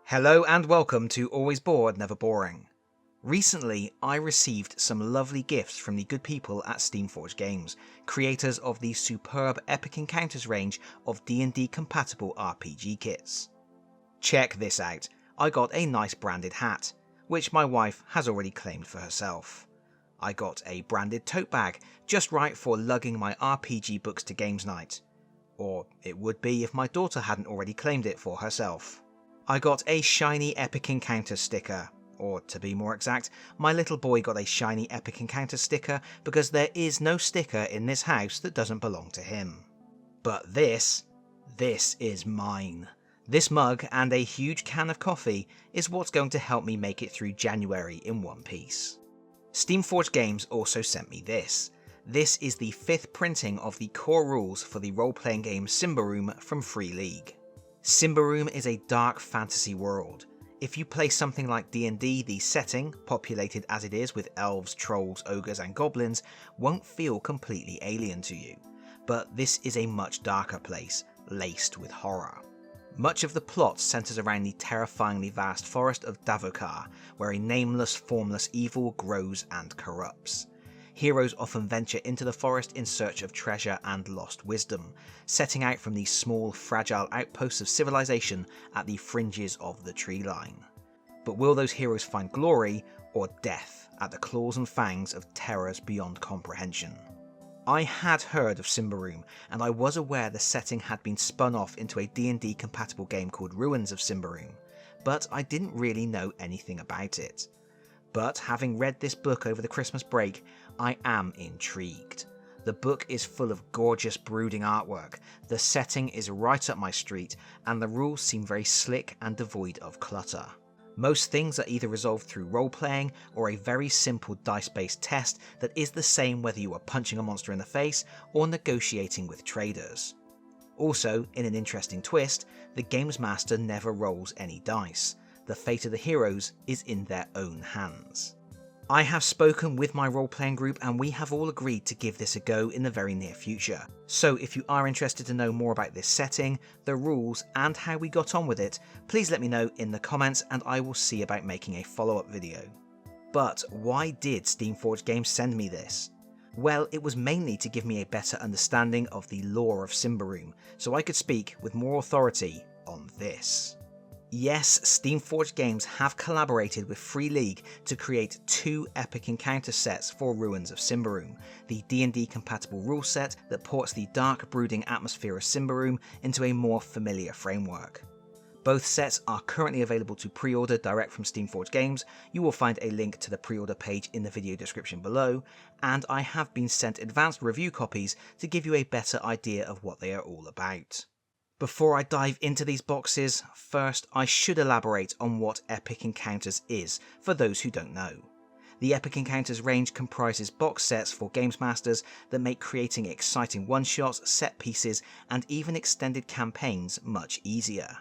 Hello and welcome to Always Bored, Never Boring. Recently, I received some lovely gifts from the good people at Steamforged Games, creators of the superb Epic Encounters range of D&D compatible RPG kits. Check this out, I got a nice branded hat, which my wife has already claimed for herself. I got a branded tote bag, just right for lugging my RPG books to games night. Or it would be if my daughter hadn't already claimed it for herself. I got a shiny Epic Encounters sticker, or to be more exact, my little boy got a shiny Epic Encounters sticker because there is no sticker in this house that doesn't belong to him. But this is mine. This mug and a huge can of coffee is what's going to help me make it through January in one piece. Steamforged Games also sent me this. This is the 5th printing of the core rules for the role-playing game Symbaroum from Free League. Symbaroum is a dark fantasy world. If you play something like D&D, the setting, populated as it is with elves, trolls, ogres and goblins, won't feel completely alien to you. But this is a much darker place, laced with horror. Much of the plot centres around the terrifyingly vast forest of Davokar, where a nameless, formless evil grows and corrupts. Heroes often venture into the forest in search of treasure and lost wisdom, setting out from these small, fragile outposts of civilization at the fringes of the tree line. But will those heroes find glory or death at the claws and fangs of terrors beyond comprehension? I had heard of Symbaroum, and I was aware the setting had been spun off into a D&D compatible game called Ruins of Symbaroum, but I didn't really know anything about it. But having read this book over the Christmas break, I am intrigued. The book is full of gorgeous brooding artwork, the setting is right up my street, and the rules seem very slick and devoid of clutter. Most things are either resolved through role-playing or a very simple dice-based test that is the same whether you are punching a monster in the face or negotiating with traders. Also, in an interesting twist, the Games Master never rolls any dice. The fate of the heroes is in their own hands. I have spoken with my role-playing group and we have all agreed to give this a go in the very near future. So if you are interested to know more about this setting, the rules and how we got on with it, please let me know in the comments and I will see about making a follow-up video. But why did Steamforged Games send me this? Well, it was mainly to give me a better understanding of the lore of Symbaroum, so I could speak with more authority on this. Yes, Steamforged Games have collaborated with Free League to create 2 Epic Encounter sets for Ruins of Symbaroum, the D&D compatible rule set that ports the dark brooding atmosphere of Symbaroum into a more familiar framework. Both sets are currently available to pre-order direct from Steamforged Games. You will find a link to the pre-order page in the video description below, and I have been sent advanced review copies to give you a better idea of what they are all about. Before I dive into these boxes, first I should elaborate on what Epic Encounters is for those who don't know. The Epic Encounters range comprises box sets for Games Masters that make creating exciting one-shots, set pieces and even extended campaigns much easier.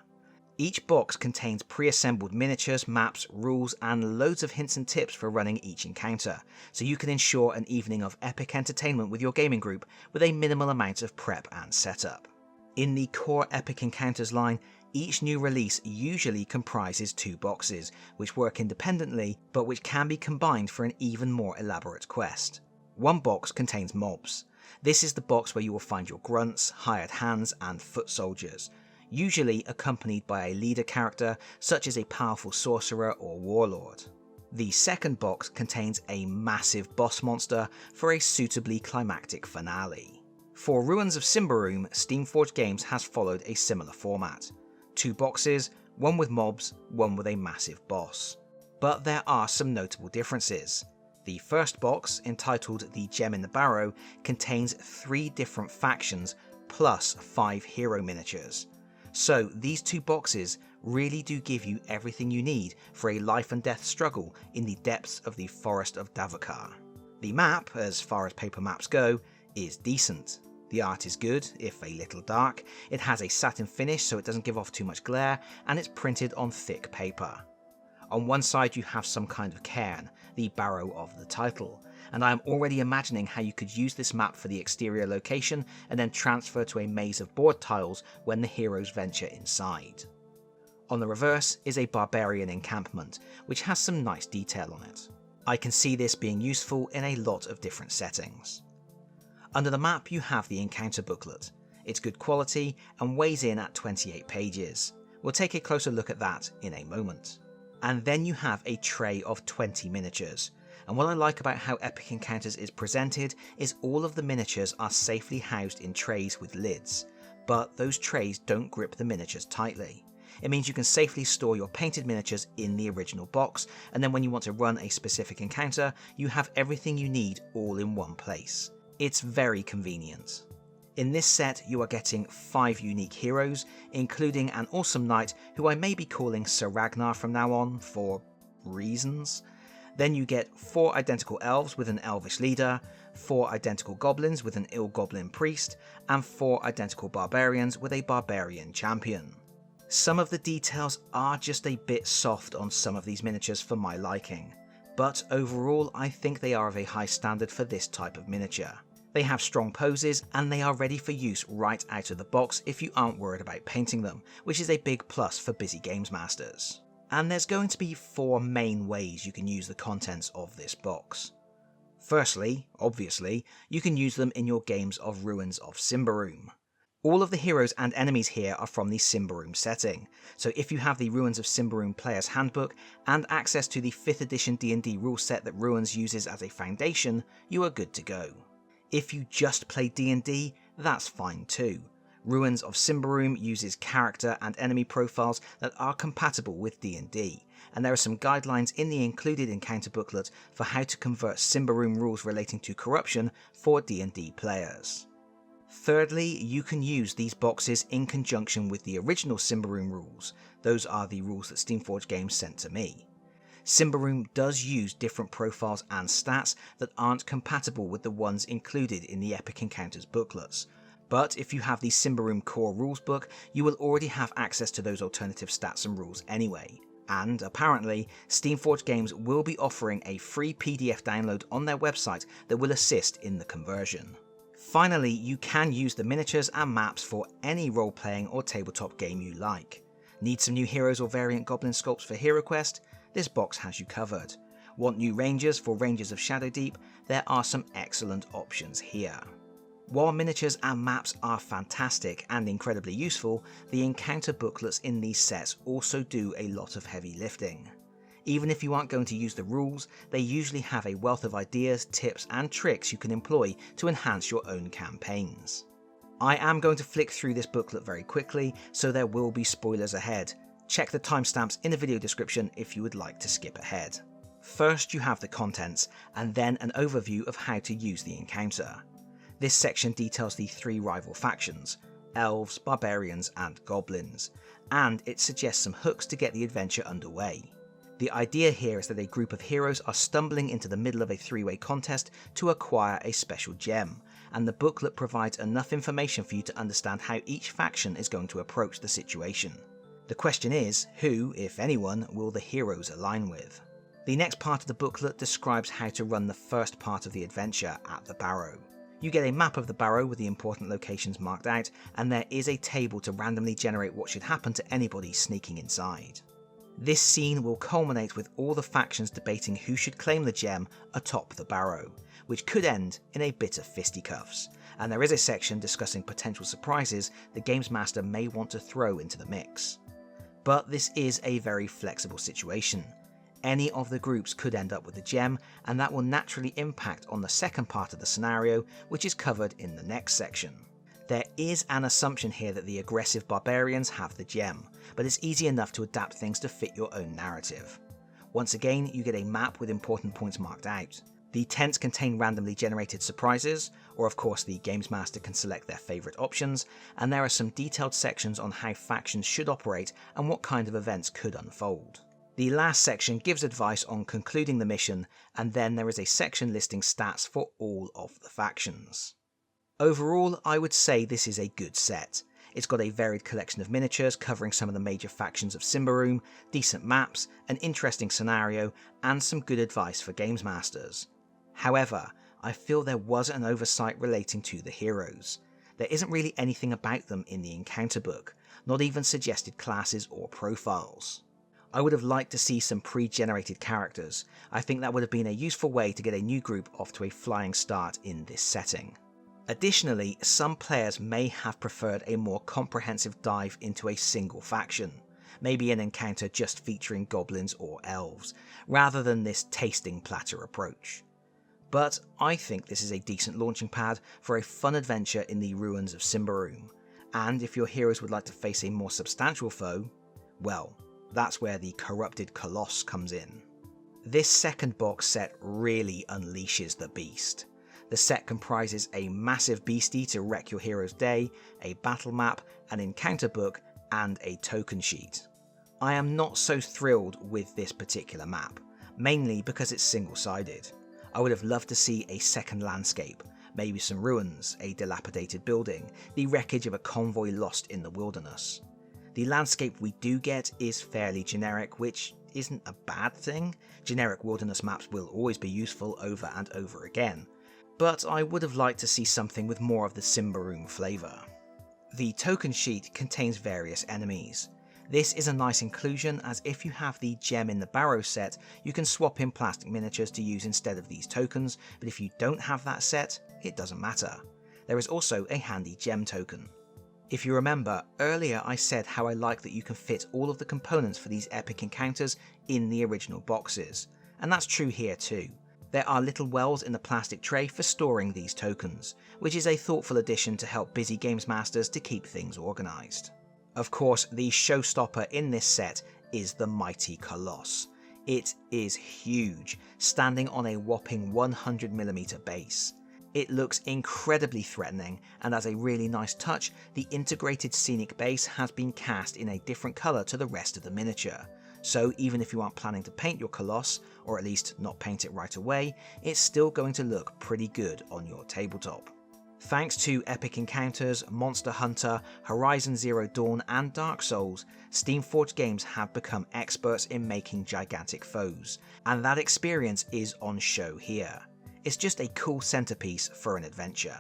Each box contains pre-assembled miniatures, maps, rules and loads of hints and tips for running each encounter, so you can ensure an evening of epic entertainment with your gaming group with a minimal amount of prep and setup. In the core Epic Encounters line, each new release usually comprises 2 boxes, which work independently, but which can be combined for an even more elaborate quest. One box contains mobs. This is the box where you will find your grunts, hired hands, and foot soldiers, usually accompanied by a leader character, such as a powerful sorcerer or warlord. The second box contains a massive boss monster for a suitably climactic finale. For Ruins of Symbaroum, Steamforged Games has followed a similar format. 2 boxes, one with mobs, one with a massive boss. But there are some notable differences. The first box, entitled The Gem in the Barrow, contains 3 different factions plus 5 hero miniatures. So these 2 boxes really do give you everything you need for a life and death struggle in the depths of the forest of Davokar. The map, as far as paper maps go, is decent. The art is good, if a little dark, it has a satin finish so it doesn't give off too much glare, and it's printed on thick paper. On one side you have some kind of cairn, the Barrow of the title, and I am already imagining how you could use this map for the exterior location and then transfer to a maze of board tiles when the heroes venture inside. On the reverse is a barbarian encampment, which has some nice detail on it. I can see this being useful in a lot of different settings. Under the map you have the encounter booklet. It's good quality and weighs in at 28 pages. We'll take a closer look at that in a moment. And then you have a tray of 20 miniatures. And what I like about how Epic Encounters is presented is all of the miniatures are safely housed in trays with lids, but those trays don't grip the miniatures tightly. It means you can safely store your painted miniatures in the original box, and then when you want to run a specific encounter, you have everything you need all in one place. It's very convenient. In this set, you are getting 5 unique heroes, including an awesome knight who I may be calling Sir Ragnar from now on, for reasons. Then you get 4 identical elves with an elvish leader, 4 identical goblins with an ill goblin priest, and 4 identical barbarians with a barbarian champion. Some of the details are just a bit soft on some of these miniatures for my liking, but overall I think they are of a high standard for this type of miniature. They have strong poses and they are ready for use right out of the box if you aren't worried about painting them, which is a big plus for busy games masters. And there's going to be 4 main ways you can use the contents of this box. Firstly, obviously, you can use them in your games of Ruins of Symbaroum. All of the heroes and enemies here are from the Symbaroum setting, so if you have the Ruins of Symbaroum Player's Handbook and access to the 5th edition D&D rule set that Ruins uses as a foundation, you are good to go. If you just play D&D, that's fine too. Ruins of Symbaroum uses character and enemy profiles that are compatible with D&D, and there are some guidelines in the included encounter booklet for how to convert Symbaroum rules relating to corruption for D&D players. Thirdly, you can use these boxes in conjunction with the original Symbaroum rules. Those are the rules that Steamforged Games sent to me. Symbaroum does use different profiles and stats that aren't compatible with the ones included in the Epic Encounters booklets, but if you have the Symbaroum core rules book, you will already have access to those alternative stats and rules anyway. And apparently, Steamforged Games will be offering a free PDF download on their website that will assist in the conversion. Finally, you can use the miniatures and maps for any role-playing or tabletop game you like. Need some new heroes or variant goblin sculpts for HeroQuest? This box has you covered. Want new rangers for Rangers of Shadowdeep? There are some excellent options here. While miniatures and maps are fantastic and incredibly useful, the encounter booklets in these sets also do a lot of heavy lifting. Even if you aren't going to use the rules, they usually have a wealth of ideas, tips and tricks you can employ to enhance your own campaigns. I am going to flick through this booklet very quickly, so there will be spoilers ahead. Check the timestamps in the video description if you would like to skip ahead. First you have the contents, and then an overview of how to use the encounter. This section details the 3 rival factions, elves, barbarians and goblins, and it suggests some hooks to get the adventure underway. The idea here is that a group of heroes are stumbling into the middle of a 3-way contest to acquire a special gem, and the booklet provides enough information for you to understand how each faction is going to approach the situation. The question is, who, if anyone, will the heroes align with? The next part of the booklet describes how to run the first part of the adventure at the Barrow. You get a map of the Barrow with the important locations marked out, and there is a table to randomly generate what should happen to anybody sneaking inside. This scene will culminate with all the factions debating who should claim the gem atop the Barrow, which could end in a bit of fisticuffs, and there is a section discussing potential surprises the Games Master may want to throw into the mix. But this is a very flexible situation. Any of the groups could end up with the gem, and that will naturally impact on the second part of the scenario, which is covered in the next section. There is an assumption here that the aggressive barbarians have the gem, but it's easy enough to adapt things to fit your own narrative. Once again, you get a map with important points marked out. The tents contain randomly generated surprises, or of course the Games Master can select their favourite options, and there are some detailed sections on how factions should operate and what kind of events could unfold. The last section gives advice on concluding the mission, and then there is a section listing stats for all of the factions. Overall, I would say this is a good set. It's got a varied collection of miniatures covering some of the major factions of Symbaroum, decent maps, an interesting scenario, and some good advice for Games Masters. However, I feel there was an oversight relating to the heroes. There isn't really anything about them in the encounter book. not even suggested classes or profiles. I would have liked to see some pre-generated characters. I think that would have been a useful way to get a new group off to a flying start in this setting. Additionally, some players may have preferred a more comprehensive dive into a single faction, maybe an encounter just featuring goblins or elves, rather than this tasting platter approach. But I think this is a decent launching pad for a fun adventure in the Ruins of Symbaroum, and if your heroes would like to face a more substantial foe, well, that's where the Corrupted Coloss comes in. This second box set really unleashes the beast. The set comprises a massive beastie to wreck your hero's day, a battle map, an encounter book, and a token sheet. I am not so thrilled with this particular map, mainly because it's single-sided. I would have loved to see a second landscape, maybe some ruins, a dilapidated building, the wreckage of a convoy lost in the wilderness. The landscape we do get is fairly generic, which isn't a bad thing. Generic wilderness maps will always be useful over and over again, but I would have liked to see something with more of the Symbaroum flavour. The token sheet contains various enemies. This is a nice inclusion, as if you have the Gem in the Barrow set, you can swap in plastic miniatures to use instead of these tokens, but if you don't have that set, it doesn't matter. There is also a handy gem token. If you remember, earlier I said how I like that you can fit all of the components for these epic encounters in the original boxes, and that's true here too. There are little wells in the plastic tray for storing these tokens, which is a thoughtful addition to help busy games masters to keep things organised. Of course, the showstopper in this set is the mighty Coloss. It is huge, standing on a whopping 100mm base. It looks incredibly threatening, and as a really nice touch, the integrated scenic base has been cast in a different colour to the rest of the miniature. So even if you aren't planning to paint your Coloss, or at least not paint it right away, it's still going to look pretty good on your tabletop. Thanks to Epic Encounters, Monster Hunter, Horizon Zero Dawn and Dark Souls, Steamforged Games have become experts in making gigantic foes, and that experience is on show here. It's just a cool centerpiece for an adventure.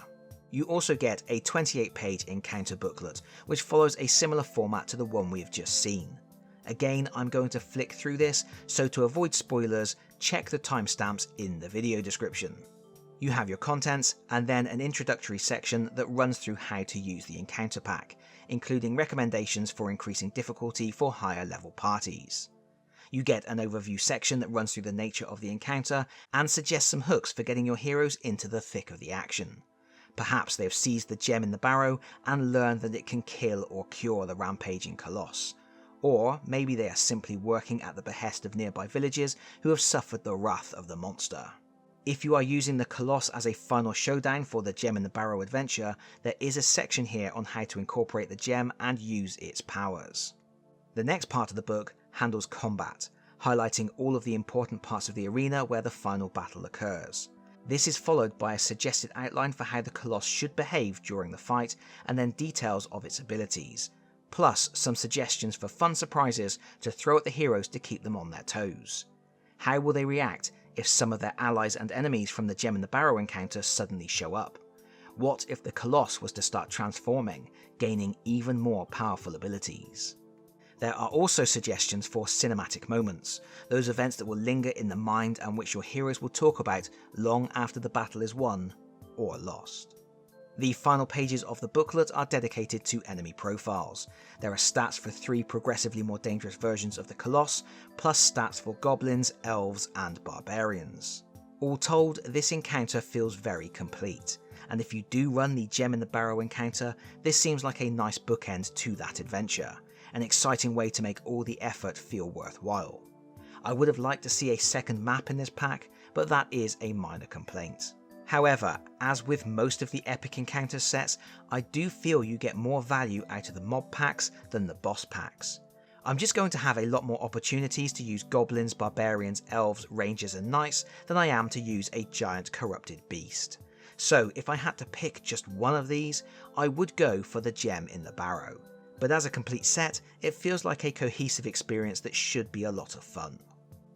You also get a 28-page encounter booklet, which follows a similar format to the one we've just seen. Again, I'm going to flick through this, so to avoid spoilers, check the timestamps in the video description. You have your contents, and then an introductory section that runs through how to use the encounter pack, including recommendations for increasing difficulty for higher level parties. You get an overview section that runs through the nature of the encounter and suggests some hooks for getting your heroes into the thick of the action. Perhaps they have seized the gem in the Barrow and learned that it can kill or cure the rampaging Coloss. Or maybe they are simply working at the behest of nearby villages who have suffered the wrath of the monster. If you are using the Coloss as a final showdown for the Gem in the Barrow adventure, there is a section here on how to incorporate the gem and use its powers. The next part of the book handles combat, highlighting all of the important parts of the arena where the final battle occurs. This is followed by a suggested outline for how the Coloss should behave during the fight, and then details of its abilities, plus some suggestions for fun surprises to throw at the heroes to keep them on their toes. How will they react if some of their allies and enemies from the Gem in the Barrow encounter suddenly show up? What if the Coloss was to start transforming, gaining even more powerful abilities? There are also suggestions for cinematic moments, those events that will linger in the mind and which your heroes will talk about long after the battle is won or lost. The final pages of the booklet are dedicated to enemy profiles. There are stats for 3 progressively more dangerous versions of the Coloss, plus stats for goblins, elves and barbarians. All told, this encounter feels very complete, and if you do run the Gem in the Barrow encounter, this seems like a nice bookend to that adventure. An exciting way to make all the effort feel worthwhile. I would have liked to see a second map in this pack, but that is a minor complaint. However, as with most of the Epic Encounters sets, I do feel you get more value out of the mob packs than the boss packs. I'm just going to have a lot more opportunities to use goblins, barbarians, elves, rangers and knights than I am to use a giant corrupted beast. So if I had to pick just one of these, I would go for the Gem in the Barrow. But as a complete set, it feels like a cohesive experience that should be a lot of fun.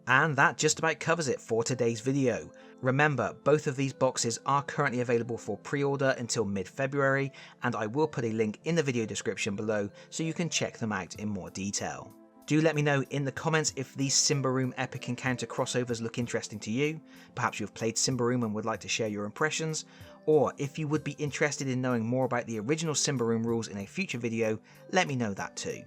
And that just about covers it for today's video. Remember, both of these boxes are currently available for pre-order until mid-February, and I will put a link in the video description below so you can check them out in more detail. Do let me know in the comments if these Symbaroum Epic Encounter crossovers look interesting to you. Perhaps you've played Symbaroum and would like to share your impressions, or if you would be interested in knowing more about the original Symbaroum rules in a future video, let me know that too.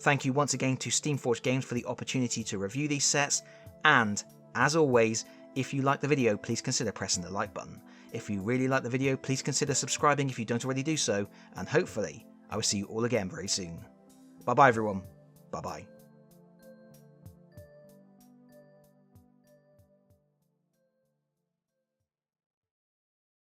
Thank you once again to Steamforged Games for the opportunity to review these sets, and as always, if you like the video, please consider pressing the like button. If you really like the video, please consider subscribing if you don't already do so, and hopefully, I will see you all again very soon. Bye bye everyone. Bye bye.